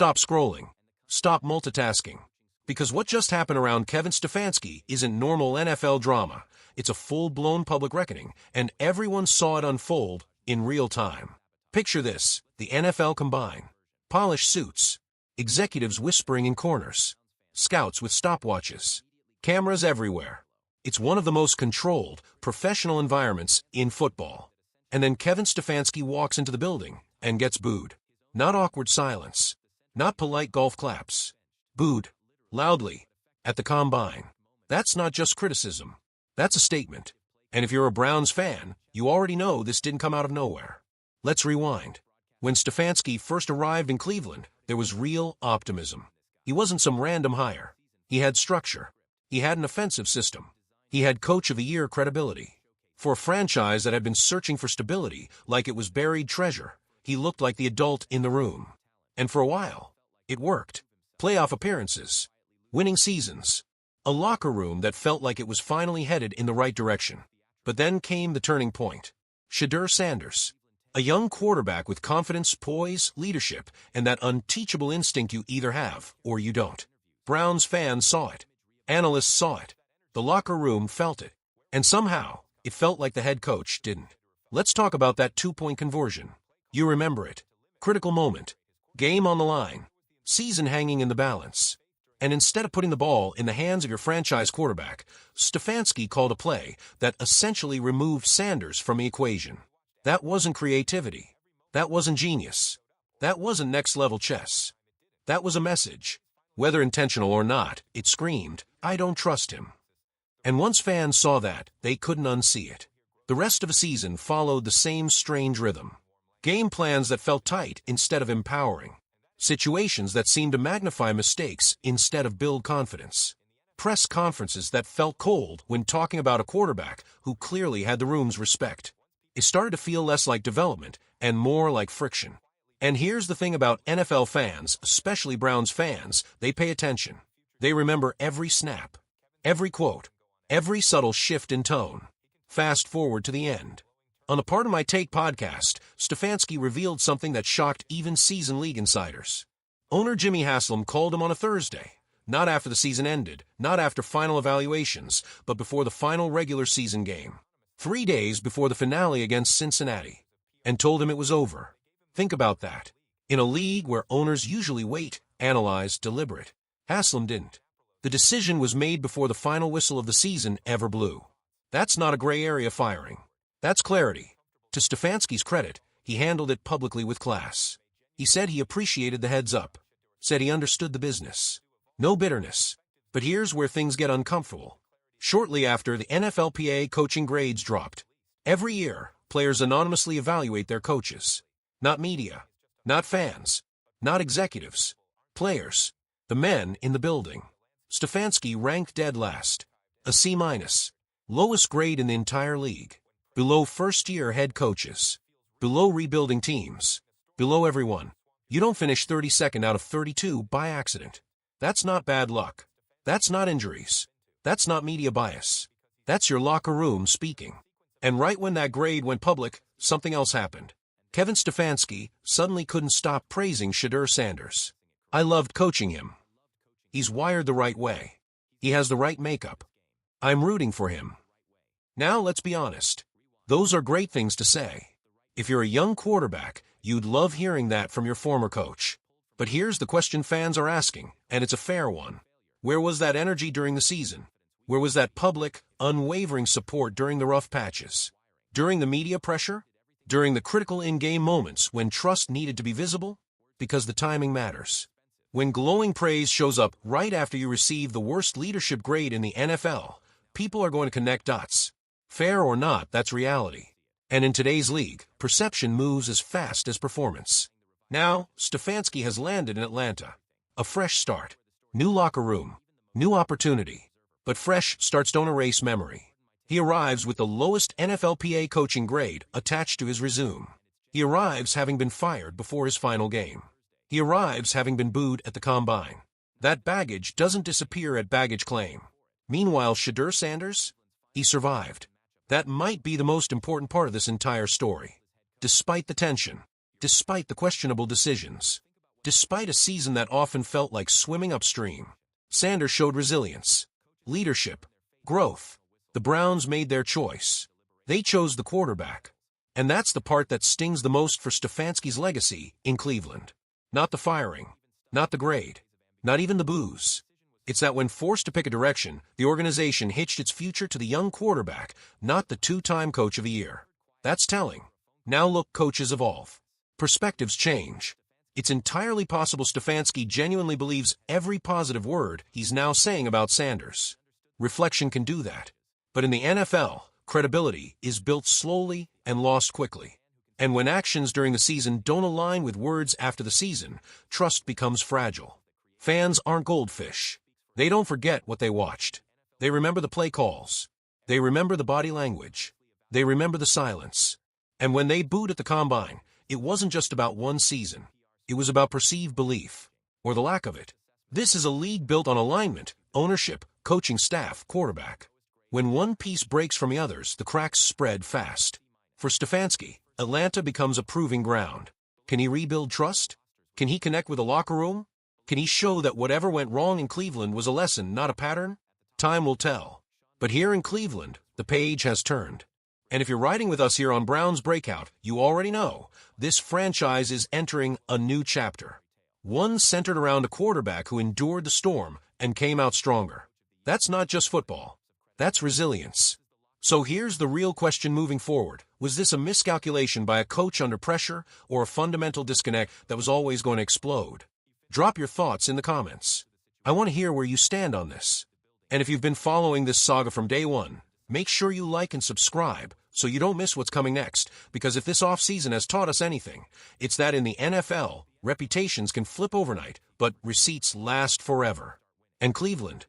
Stop scrolling. Stop multitasking. Because what just happened around Kevin Stefanski isn't normal NFL drama. It's a full-blown public reckoning, and everyone saw it unfold in real time. Picture this: the NFL Combine. Polished suits. Executives whispering in corners. Scouts with stopwatches. Cameras everywhere. It's one of the most controlled, professional environments in football. And then Kevin Stefanski walks into the building and gets booed. Not awkward silence. Not polite golf claps. Booed. Loudly. At the Combine. That's not just criticism. That's a statement. And if you're a Browns fan, you already know this didn't come out of nowhere. Let's rewind. When Stefanski first arrived in Cleveland, there was real optimism. He wasn't some random hire. He had structure. He had an offensive system. He had Coach of the Year credibility. For a franchise that had been searching for stability like it was buried treasure, he looked like the adult in the room. And for a while, it worked. Playoff appearances. Winning seasons. A locker room that felt like it was finally headed in the right direction. But then came the turning point. Shedeur Sanders. A young quarterback with confidence, poise, leadership, and that unteachable instinct you either have or you don't. Browns fans saw it. Analysts saw it. The locker room felt it. And somehow, it felt like the head coach didn't. Let's talk about that two-point conversion. You remember it. Critical moment. Game on the line. Season hanging in the balance. And instead of putting the ball in the hands of your franchise quarterback, Stefanski called a play that essentially removed Sanders from the equation. That wasn't creativity. That wasn't genius. That wasn't next-level chess. That was a message. Whether intentional or not, it screamed, "I don't trust him." And once fans saw that, they couldn't unsee it. The rest of the season followed the same strange rhythm. Game plans that felt tight instead of empowering. Situations that seemed to magnify mistakes instead of build confidence. Press conferences that felt cold when talking about a quarterback who clearly had the room's respect. It started to feel less like development and more like friction. And here's the thing about NFL fans, especially Browns fans, they pay attention. They remember every snap, every quote, every subtle shift in tone. Fast forward to the end. On the Part of My Take podcast, Stefanski revealed something that shocked even seasoned league insiders. Owner Jimmy Haslam called him on a Thursday, not after the season ended, not after final evaluations, but before the final regular season game. 3 days before the finale against Cincinnati, and told him it was over. Think about that. In a league where owners usually wait, analyze, deliberate, Haslam didn't. The decision was made before the final whistle of the season ever blew. That's not a gray area firing. That's clarity. To Stefanski's credit, he handled it publicly with class. He said he appreciated the heads up. Said he understood the business. No bitterness. But here's where things get uncomfortable. Shortly after, the NFLPA coaching grades dropped. Every year, players anonymously evaluate their coaches. Not media. Not fans. Not executives. Players. The men in the building. Stefanski ranked dead last. A C-. Lowest grade in the entire league. Below first-year head coaches. Below rebuilding teams. Below everyone. You don't finish 32nd out of 32 by accident. That's not bad luck. That's not injuries. That's not media bias. That's your locker room speaking. And right when that grade went public, something else happened. Kevin Stefanski suddenly couldn't stop praising Shedeur Sanders. "I loved coaching him. He's wired the right way. He has the right makeup. I'm rooting for him." Now let's be honest. Those are great things to say. If you're a young quarterback, you'd love hearing that from your former coach. But here's the question fans are asking, and it's a fair one. Where was that energy during the season? Where was that public, unwavering support during the rough patches? During the media pressure? During the critical in-game moments when trust needed to be visible? Because the timing matters. When glowing praise shows up right after you receive the worst leadership grade in the NFL, people are going to connect dots. Fair or not, that's reality. And in today's league, perception moves as fast as performance. Now, Stefanski has landed in Atlanta. A fresh start. New locker room. New opportunity. But fresh starts don't erase memory. He arrives with the lowest NFLPA coaching grade attached to his resume. He arrives having been fired before his final game. He arrives having been booed at the Combine. That baggage doesn't disappear at baggage claim. Meanwhile, Shedeur Sanders? He survived. That might be the most important part of this entire story. Despite the tension. Despite the questionable decisions. Despite a season that often felt like swimming upstream, Sanders showed resilience, leadership, growth. The Browns made their choice. They chose the quarterback. And that's the part that stings the most for Stefanski's legacy in Cleveland. Not the firing, not the grade, not even the boos. It's that when forced to pick a direction, the organization hitched its future to the young quarterback, not the two-time coach of the year. That's telling. Now look, coaches evolve. Perspectives change. It's entirely possible Stefanski genuinely believes every positive word he's now saying about Sanders. Reflection can do that. But in the NFL, credibility is built slowly and lost quickly. And when actions during the season don't align with words after the season, trust becomes fragile. Fans aren't goldfish. They don't forget what they watched. They remember the play calls. They remember the body language. They remember the silence. And when they booed at the combine, it wasn't just about one season. It was about perceived belief, or the lack of it. This is a league built on alignment, ownership, coaching staff, quarterback. When one piece breaks from the others, the cracks spread fast. For Stefanski, Atlanta becomes a proving ground. Can he rebuild trust? Can he connect with the locker room? Can he show that whatever went wrong in Cleveland was a lesson, not a pattern? Time will tell. But here in Cleveland, the page has turned. And if you're riding with us here on Browns Breakout, you already know this franchise is entering a new chapter. One centered around a quarterback who endured the storm and came out stronger. That's not just football. That's resilience. So here's the real question moving forward. Was this a miscalculation by a coach under pressure or a fundamental disconnect that was always going to explode? Drop your thoughts in the comments. I want to hear where you stand on this. And if you've been following this saga from day one, make sure you like and subscribe so you don't miss what's coming next, because if this offseason has taught us anything, it's that in the NFL, reputations can flip overnight, but receipts last forever. And Cleveland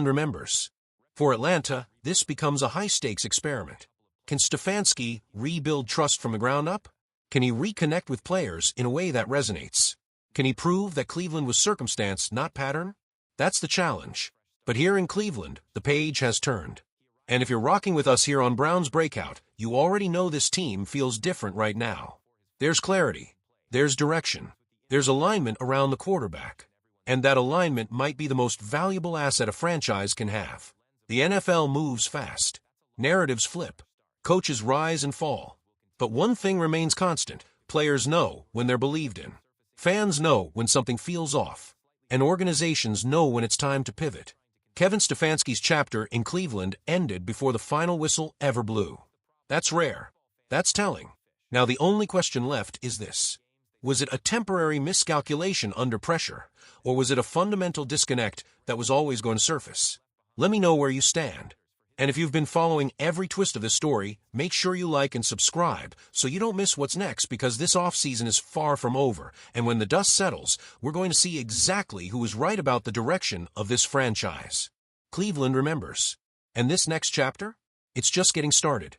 remembers. For Atlanta, this becomes a high-stakes experiment. Can Stefanski rebuild trust from the ground up? Can he reconnect with players in a way that resonates? Can he prove that Cleveland was circumstance, not pattern? That's the challenge. But here in Cleveland, the page has turned. And if you're rocking with us here on Browns Breakout, you already know this team feels different right now. There's clarity. There's direction. There's alignment around the quarterback. And that alignment might be the most valuable asset a franchise can have. The NFL moves fast. Narratives flip. Coaches rise and fall. But one thing remains constant. Players know when they're believed in. Fans know when something feels off. And organizations know when it's time to pivot. Kevin Stefanski's chapter in Cleveland ended before the final whistle ever blew. That's rare. That's telling. Now the only question left is this. Was it a temporary miscalculation under pressure, or was it a fundamental disconnect that was always going to surface? Let me know where you stand. And if you've been following every twist of this story, make sure you like and subscribe so you don't miss what's next, because this offseason is far from over, and when the dust settles, we're going to see exactly who was right about the direction of this franchise. Cleveland remembers. And this next chapter? It's just getting started.